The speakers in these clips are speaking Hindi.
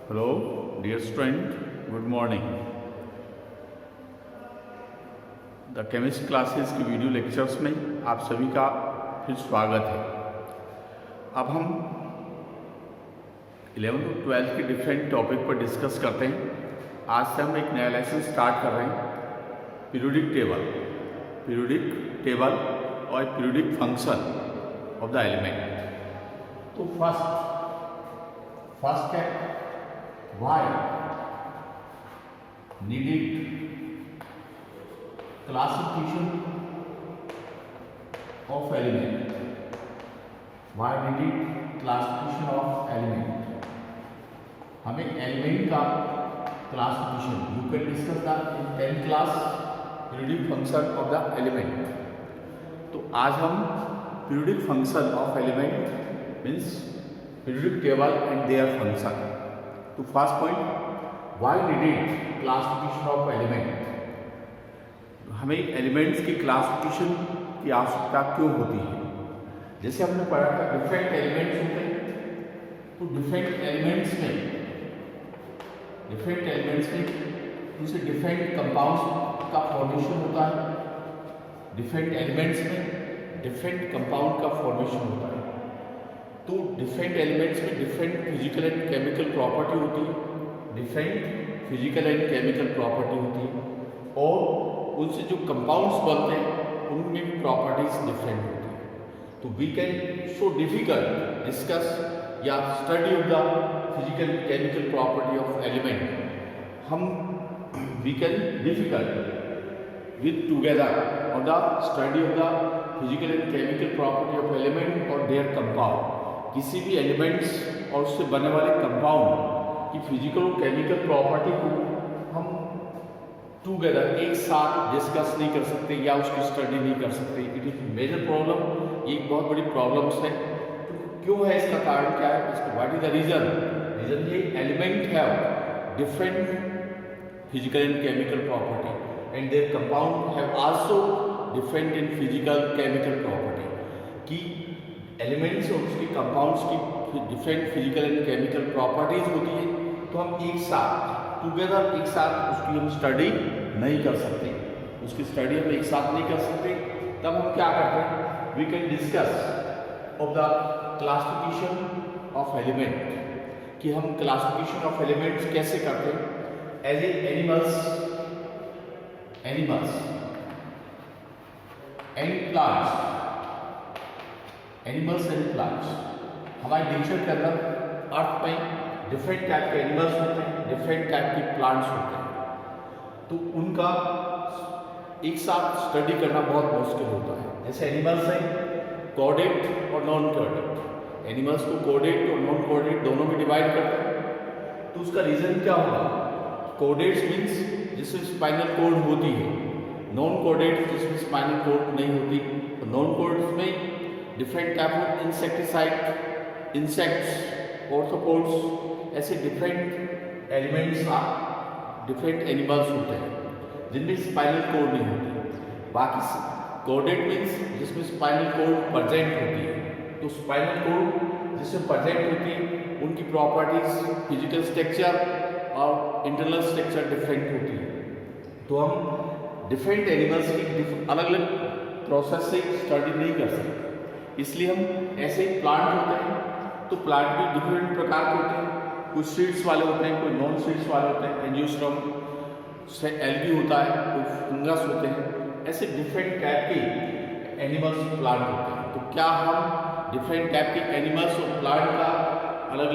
Hello dear student, good morning. The chemistry classes की वीडियो लेक्चर्स में आप सभी का फिर स्वागत है। अब हम 11th और 12th के डिफरेंट टॉपिक पर डिस्कस करते हैं। आज से हम एक नया लेसन स्टार्ट कर रहे हैं, पीरियोडिक टेबल और periodic function of the element. तो फर्स्ट है why needed classification of element, why needed classification of element। हमें एलिमेंट का classification you can discuss that in 10th class, periodic function of the element. तो आज हम periodic function of element means periodic table and their function. तो first point, why needed classification of element. हमें एलिमेंट्स की क्लासिफिकेशन की आवश्यकता क्यों होती है? जैसे हमने पढ़ा था डिफरेंट एलिमेंट्स होते हैं, तो डिफरेंट एलिमेंट्स में जैसे डिफरेंट कंपाउंड्स का फॉर्मेशन होता है। डिफरेंट एलिमेंट्स में डिफरेंट कंपाउंड का फॉर्मेशन होता है। तो डिफरेंट एलिमेंट्स में different physical and chemical property होती है, और उनसे जो कंपाउंड्स बनते हैं उनमें भी प्रॉपर्टीज डिफरेंट होती है। तो we can so difficult discuss या study of the physical chemical property of element. हम we can difficult with together on the study of the physical and chemical property of element और देयर कंपाउंड। किसी भी एलिमेंट्स और उससे बनने वाले कंपाउंड की फिजिकल और केमिकल प्रॉपर्टी को हम टुगेदर एक साथ डिस्कस नहीं कर सकते या उसकी स्टडी नहीं कर सकते। इट इज मेजर प्रॉब्लम, ये एक बहुत बड़ी प्रॉब्लम्स है। तो क्यों है, इसका कारण क्या है, इसका व्हाट इज द रीजन ये element have different physical and chemical property and there compound have also different in physical chemical property. कि एलिमेंट्स और उसके कंपाउंड्स की different physical and chemical properties होती है, तो हम एक साथ टुगेदर उसकी हम स्टडी नहीं कर सकते। उसकी स्टडी हम एक साथ नहीं कर सकते। तब हम क्या करते हैं, we can discuss of the classification of element. कि हम क्लासिफिकेशन ऑफ एलिमेंट्स कैसे करते हैं as a animals and plants. Animals and plants, हमारे नेचर के अंदर अर्थ में डिफरेंट टाइप के एनिमल्स होते हैं, डिफरेंट टाइप के प्लांट्स होते हैं। तो उनका एक साथ स्टडी करना बहुत मुश्किल होता है। जैसे एनिमल्स हैं कोऑर्डिनेट और नॉन कोऑर्डिनेट। एनिमल्स को कोऑर्डिनेट और नॉन कोऑर्डिनेट दोनों में डिवाइड करते हैं। तो उसका रीजन क्या होगा? कोऑर्डिनेट्स मीन्स जिसमें स्पाइनल कॉर्ड होती है, नॉन कोऑर्डिनेट जिसमें स्पाइनल कॉर्ड नहीं होती। तो नॉन कोऑर्डिनेट्स में different type of insecticide, insects, arthropods, ऐसे डिफरेंट एलिमेंट्स डिफरेंट एनिमल्स होते हैं जिनमें स्पाइनल कॉर्ड नहीं होती। बाकी कोऑर्डिनेट मीन्स जिसमें स्पाइनल कॉर्ड प्रेजेंट होती है। तो स्पाइनल कॉर्ड जिसमें प्रेजेंट होती है उनकी प्रॉपर्टीज, फिजिकल स्ट्रक्चर और इंटरनल स्ट्रक्चर डिफरेंट होती है। तो हम डिफरेंट एनिमल्स की अलग अलग प्रोसेस से स्टडी नहीं कर सकते। इसलिए हम ऐसे ही प्लांट होते हैं, तो प्लांट भी डिफरेंट प्रकार के होते हैं। कुछ सीड्स वाले होते हैं, कोई नॉन सीड्स वाले होते हैं। एंजियोस्पर्म से एल्गी होता है, कोई फंगस होते हैं। ऐसे डिफरेंट टाइप के एनिमल्स प्लांट होते हैं। तो क्या हम डिफरेंट टाइप के एनिमल्स और प्लांट का अलग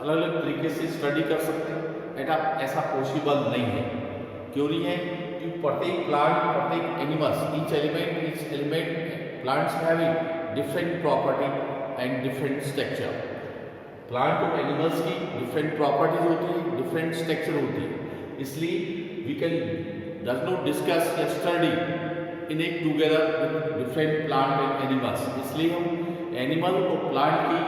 अलग तरीके से स्टडी कर सकते हैं? ऐसा पॉसिबल नहीं है। क्यों नहीं है? कि प्रत्येक प्लांट, प्रत्येक animals, each element plants having different property and different structure। Plant और एनिमल्स की डिफरेंट प्रॉपर्टीज होती है, डिफरेंट स्ट्रक्चर होती है। इसलिए we can does not discuss या स्टडी इन एक together with different plant and animals. इसलिए हम एनिमल और प्लांट की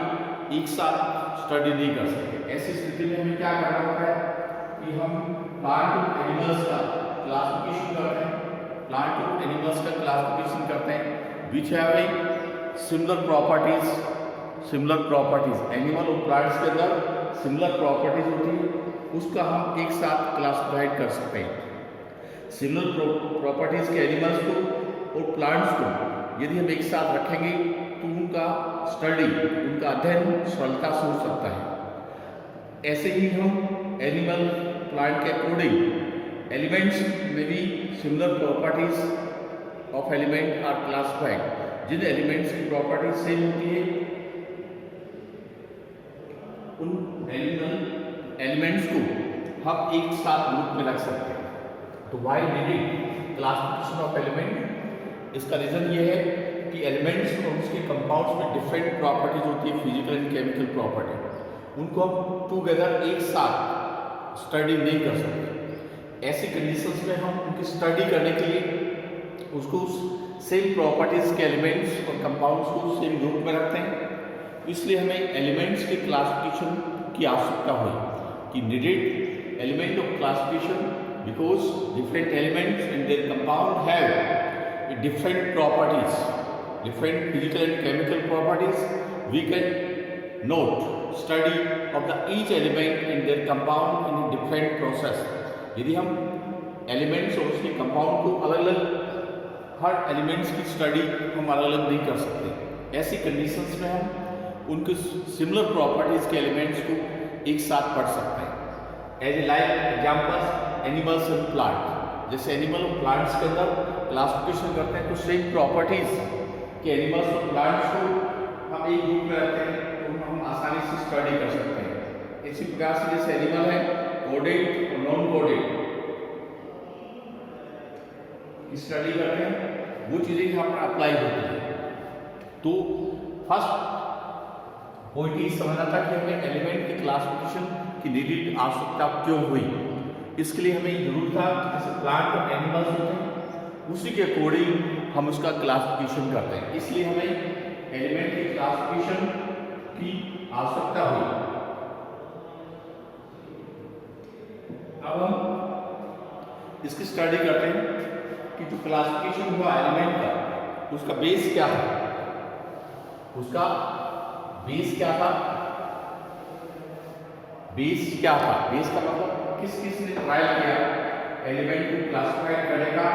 एक साथ स्टडी नहीं कर सकते। ऐसी स्थिति में हमें क्या करना होता है कि हम प्लांट और एनिमल्स का क्लासिफिकेशन करते हैं, which have similar properties। Animal और प्लांट्स के अंदर सिमिलर प्रॉपर्टीज होती है उसका हम एक साथ क्लासिफाइड कर सकते हैं। सिमिलर प्रॉपर्टीज के एनिमल्स को और प्लांट्स को यदि हम एक साथ रखेंगे तो उनका स्टडी, उनका अध्ययन सरलता से हो सकता है। ऐसे ही हम एनिमल प्लांट के अकॉर्डिंग एलिमेंट्स में भी similar properties of element are classified. जिन एलिमेंट्स की प्रॉपर्टीज सेम होती है उन एलिमेंट्स को हम एक साथ ग्रुप में रख सकते हैं। तो why needing classification of element, इसका रीजन ये है कि एलिमेंट्स और उसके कंपाउंड्स में डिफरेंट प्रॉपर्टीज होती है, फिजिकल एंड केमिकल प्रॉपर्टी। उनको हम टुगेदर एक साथ स्टडी नहीं कर सकते। ऐसी कंडीशंस में हम उनकी स्टडी करने के लिए उसको सेम प्रॉपर्टीज के एलिमेंट्स और कंपाउंड्स को सेम ग्रुप में रखते हैं। इसलिए हमें एलिमेंट्स के क्लासिफिकेशन की आवश्यकता हुई कि needed element of classification because different elements and their compound have different properties, different physical and chemical properties. We can note study of the each element and their compound in a different process. यदि हम elements और उसके compound को अलग अलग हर elements की study हम अलग अलग नहीं कर सकते। ऐसी conditions में हम उनके similar properties के elements को एक साथ पढ़ सकते हैं। As a like examples animals and plant, जैसे एनिमल और प्लांट्स के अंदर क्लासिफिकेशन करते हैं तो सेम प्रॉपर्टीज के एनिमल्स और प्लांट्स को हम एक ग्रुप में रखते हैं तो हम आसानी से स्टडी कर सकते हैं। इसी प्रकार से जैसे एनिमल है कोडेड और नॉन कोडेड स्टडी करते हैं, वो चीज़ें यहाँ पर अप्लाई होती है। तो फर्स्ट पॉइंट ये समझना था कि हमें एलिमेंट की क्लासिफिकेशन की नीडेड आवश्यकता क्यों हुई। इसके लिए हमें जरूर था कि जैसे प्लांट और एनिमल्स होते हैं उसी के अकॉर्डिंग हम उसका क्लासिफिकेशन करते हैं, इसलिए हमें एलिमेंट की क्लासिफिकेशन की आवश्यकता हुई। अब हम इसकी स्टडी करते हैं कि जो क्लासिफिकेशन हुआ एलिमेंट का उसका बेस क्या था, उसका बेस क्या था, बेस क्या था, बेस का मतलब किस किस ने ट्रायल किया एलिमेंट को क्लासिफाई करने का।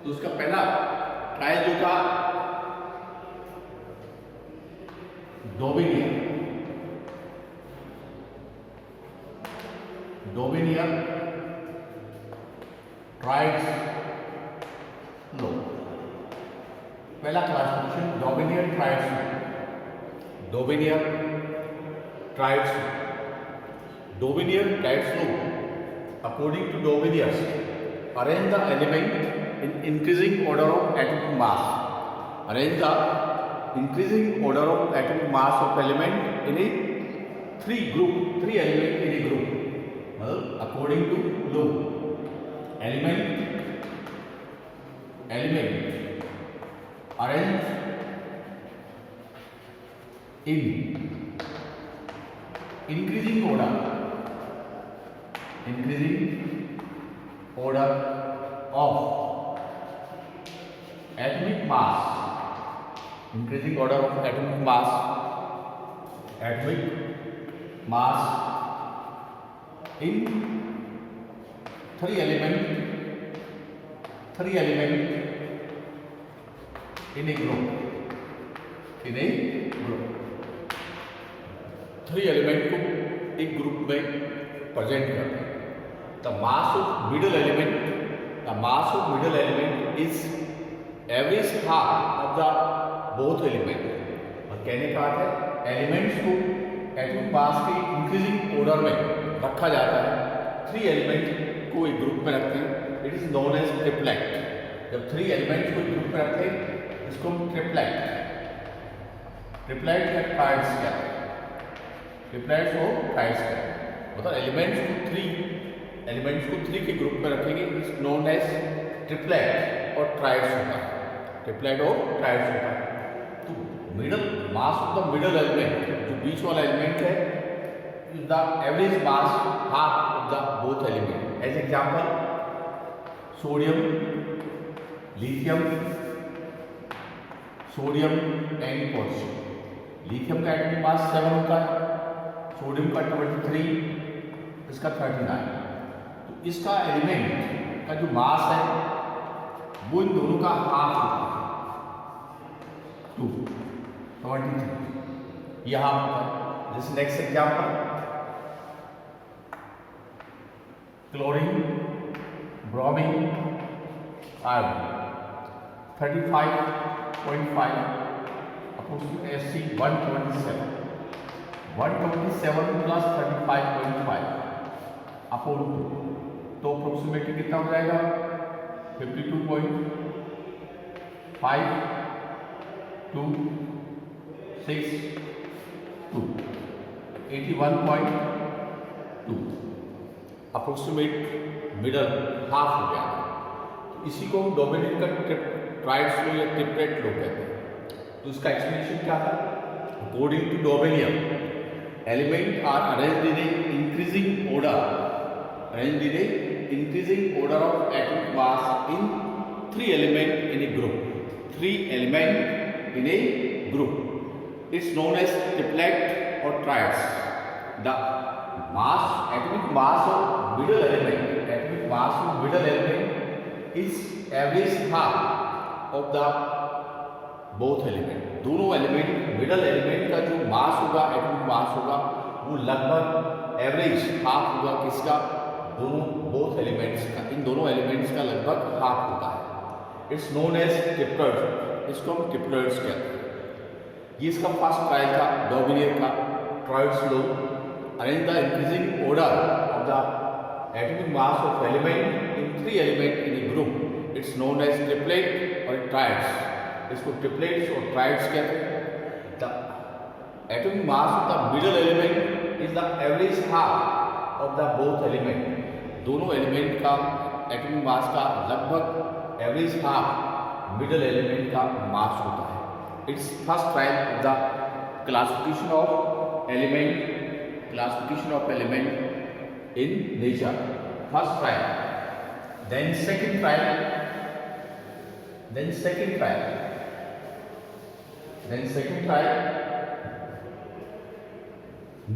तो उसका पहला ट्रायल जो था डोबिनियर ट्राइड्स लो, पहला क्लासिफिकेशन डोबिनियर ट्राइड्स लो। डोबिनियर ट्राइड्स लो according to Dobereiner's arrange the element in increasing order of atomic mass. Arrange the increasing order of atomic mass of element in a three element in a group. According to law, element arrange in increasing order of atomic mass, increasing order of atomic mass in three element in a group, three element को एक ग्रुप में प्रेजेंट करते हैं। The mass of middle element is average half of the both element। और कहने का अर्थ है एलिमेंट्स को एटॉमिक मास के इंक्रीजिंग ऑर्डर में रखा जाता है। थ्री एलिमेंट को एक ग्रुप में रखते हैं, it is known as triplet. जब थ्री एलिमेंट्स को एक ग्रुप में रखते हैं इसको हम ट्रिपलेट या ट्राइड्स कहते हैं। ट्रिपलेट्स और ट्राइड्स कहते हैं, मतलब एलिमेंट्स को थ्री के ग्रुप में रखेंगे, इज नोन एज ट्रिपलेट और ट्राइड्स होता है। ट्रिपलेट और ट्राइड्स होता है। तो middle mass of the middle element, जो बीच वाला एलिमेंट है, is the average mass half of the both element. As example sodium, lithium sodium and potassium. Lithium का एटॉमिक मास 7 होता है, सोडियम का 23, इसका 39। तो इसका एलिमेंट का जो मास है वो इन दोनों का हाफ होता है, 23, यह हाफ होता है। जैसे next example, chlorine, bromine, iron 35.5 Ft 127 plus 35.5 upon 2, तो अप्रोक्सीमेटली कितना हो जाएगा 52.5 2 6 2 81.2 अप्रोक्सीमेट मिडल हाफ हो गया। तो इसी को हम डोमिनेंट का ट्राइड्स लो या ट्रिपलेट लो कहते हैं। तो इसका एक्सप्लेनेशन क्या है? According to Dobereiner, element are arranged in a increasing order, arranged in a increasing order of atomic mass in 3 element in a group, 3 element in a group. It's known as triplet और triads. The mass, atomic mass of middle element, atomic mass of middle element is average half of the both element। दोनों एलिमेंट, मिडल एलिमेंट का जो मास होगा, एटॉमिक मास होगा, वो लगभग एवरेज हाफ होगा किसका? दोनों बोथ एलिमेंट्स का, इन दोनों एलिमेंट्स का लगभग हाफ होता है। इट्स नोन एज ट्रिपलेट्स, इसको हम ट्रिपलेट्स कहते हैं। ये इसका फर्स्ट ट्रायल था डॉबिनियर का, triads low. Arrange the increasing order of the atomic mass of element in 3 element in a group. It's known as triplet or triads. इसको triplets और triads कहते हैं। The atomic mass of the middle element is the average half of the both element. दोनों एलिमेंट का atomic mass का लगभग average half middle element का mass होता है। It's first trial of the classification of element in nature, first trial, then second trial,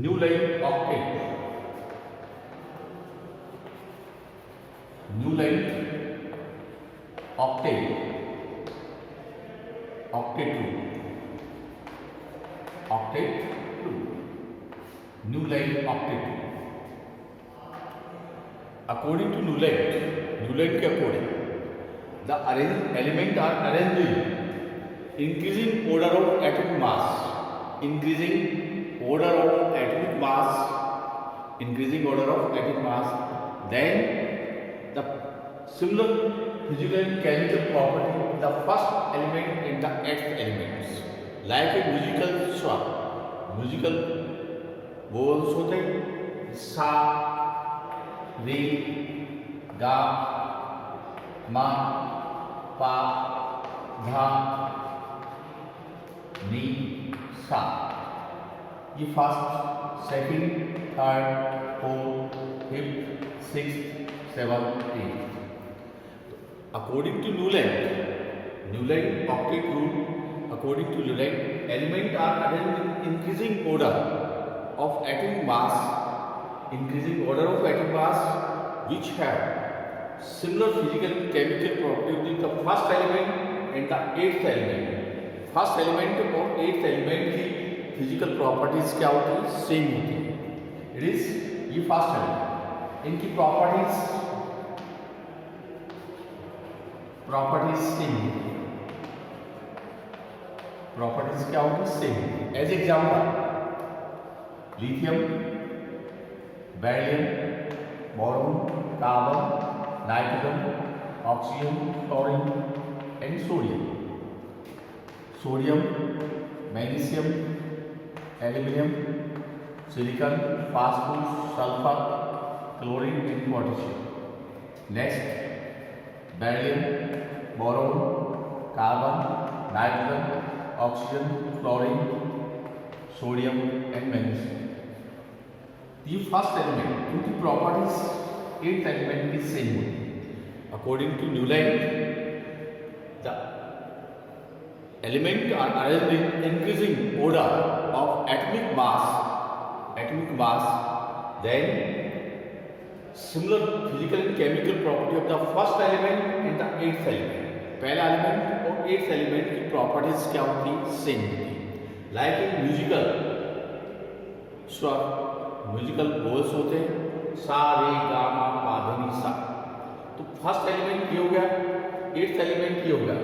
new line octet, according to Newland के according, the element are arranged in increasing order of atomic mass, then the similar physical and chemical property of the first element and the eighth elements, like a musical swap, musical vowels होते हैं, सा, रे, गा, मा, पा, धा, नी, सा। ये first, second, third, fourth, fifth, sixth, seventh, eighth. According to Newland octet rule, according to Newland, elements are arranged in increasing order of atomic mass, which have similar physical and chemical properties with the first element and the eighth element. First element और eighth element की physical properties क्या होती है? सेम होती है। It is ये first element, इनकी properties सेम होती है। Properties क्या होगी? Same. As example, lithium, barium, boron, carbon, nitrogen, oxygen, chlorine and sodium. Sodium, magnesium, aluminum, silicon, phosphorus, sulfur, chlorine and potassium. Next, barium, boron, carbon, nitrogen, oxygen, chlorine, sodium and magnesium. ये फर्स्ट एलिमेंट, इनकी प्रॉपर्टीज एट एलिमेंट की सेम होती है। According to Newland, the element are arranged in increasing order of atomic mass, then similar physical and chemical property of the first element and the eighth element. पहला एलिमेंट और एट्थ एलिमेंट की प्रॉपर्टीज क्या होती सेम होती। लाइक इन म्यूजिकल स्वर, म्यूजिकल वोल्स होते हैं सा रे गा मा पा धा नी सा। तो फर्स्ट एलिमेंट ये हो गया, एट्थ एलिमेंट ये हो गया।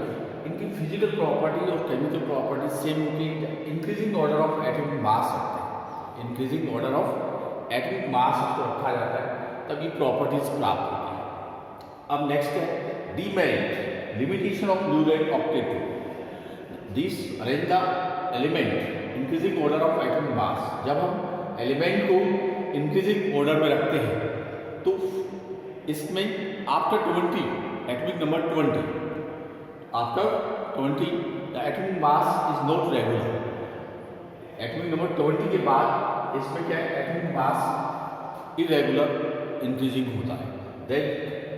इनकी फिजिकल प्रॉपर्टी और केमिकल प्रॉपर्टी सेम होती है। इंक्रीजिंग ऑर्डर ऑफ एटॉमिक मास रखते हैं, इंक्रीजिंग ऑर्डर ऑफ एटॉमिक मास इसको रखा जाता है, तब ये प्रॉपर्टीज प्राप्त होती है। अब नेक्स्ट है demerit, limitation of Liouville octet rule. This arrange the element increasing order of atomic mass. जब हम एलिमेंट को इंक्रीजिंग ऑर्डर में रखते हैं तो इसमें after 20 atomic number 20 after 20 the atomic mass is not regular. Atomic number 20 के बाद इसमें क्या है, एटॉमिक मास इरेगुलर इंक्रीजिंग होता है। Then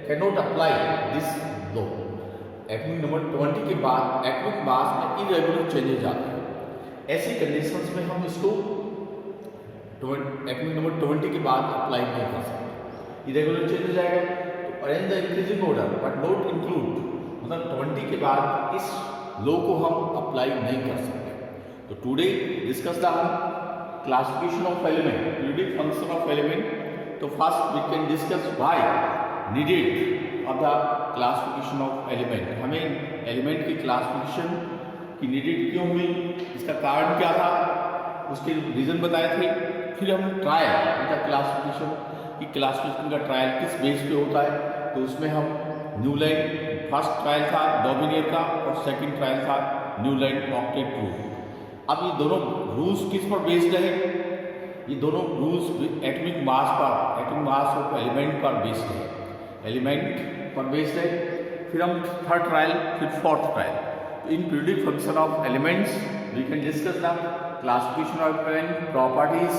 can not apply this law. Atomic number 20 के बाद एटॉमिक मास में इरेगुलर चेंजेस आते हैं। ऐसी कंडीशंस में हम इसको एटॉमिक नंबर 20 के बाद अप्लाई नहीं कर सकते, इरेगुलर चेंजेस आएगा। तो arrange the increasing order but not include, मतलब 20 के बाद इस लॉ को हम अप्लाई नहीं कर सकते। तो today discuss the classification of element, periodic function of element. तो first we can discuss why needed of the classification of element. हमें एलिमेंट की क्लासिफिकेशन की नीडेड क्यों हुई, इसका कारण क्या था, उसके रीजन बताए थे। फिर हम ट्रायल का क्लासिफिकेशन की क्लासिफिकेशन का ट्रायल किस बेस पे होता है, तो उसमें हम न्यूलैंड फर्स्ट ट्रायल था डॉमिनियर का और सेकंड ट्रायल था न्यूलैंड ऑक्टेट रूल। अब ये दोनों रूल्स किस पर बेस्ड है, ये दोनों रूल्स एटॉमिक मास पर, एटॉमिक मास ऑफ एलिमेंट पर बेस्ड है, एलिमेंट पर बेस्ड है। फिर हम थर्ड ट्रायल, फिर fourth trial. In periodic function of elements we can discuss the classification of element, properties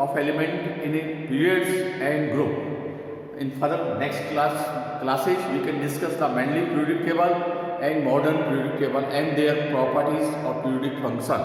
of element in periods and group. In further next classes we can discuss the mainly periodic table and modern periodic table and their properties of periodic function.